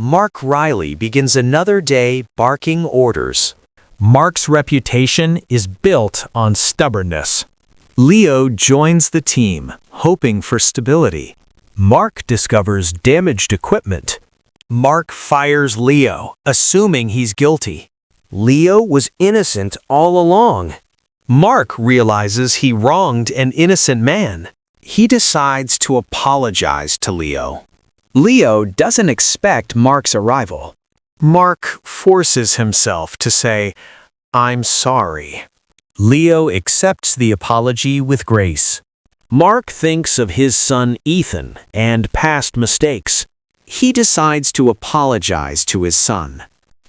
Mark Riley begins another day barking orders. Mark's reputation is built on stubbornness. Leo joins the team, hoping for stability. Mark discovers damaged equipment. Mark fires Leo, assuming he's guilty. Leo was innocent all along. Mark realizes he wronged an innocent man. He decides to apologize to Leo. Leo doesn't expect Mark's arrival. Mark forces himself to say, "I'm sorry." Leo accepts the apology with grace. Mark thinks of his son Ethan and past mistakes. He decides to apologize to his son.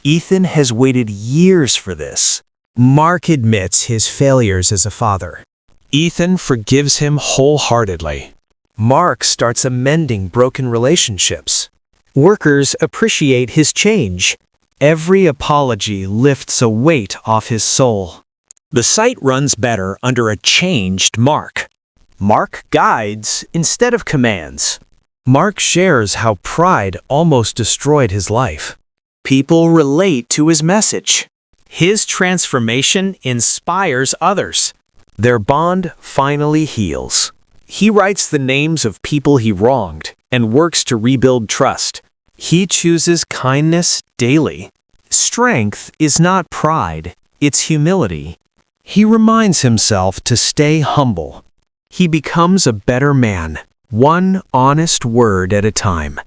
Ethan has waited years for this. Mark admits his failures as a father. Ethan forgives him wholeheartedly. Mark starts amending broken relationships. Workers appreciate his change. Every apology lifts a weight off his soul. The site runs better under a changed Mark. Mark guides instead of commands. Mark shares how pride almost destroyed his life. People relate to his message. His transformation inspires others. Their bond finally heals. He writes the names of people he wronged and works to rebuild trust. He chooses kindness daily. Strength is not pride, it's humility. He reminds himself to stay humble. He becomes a better man, one honest word at a time.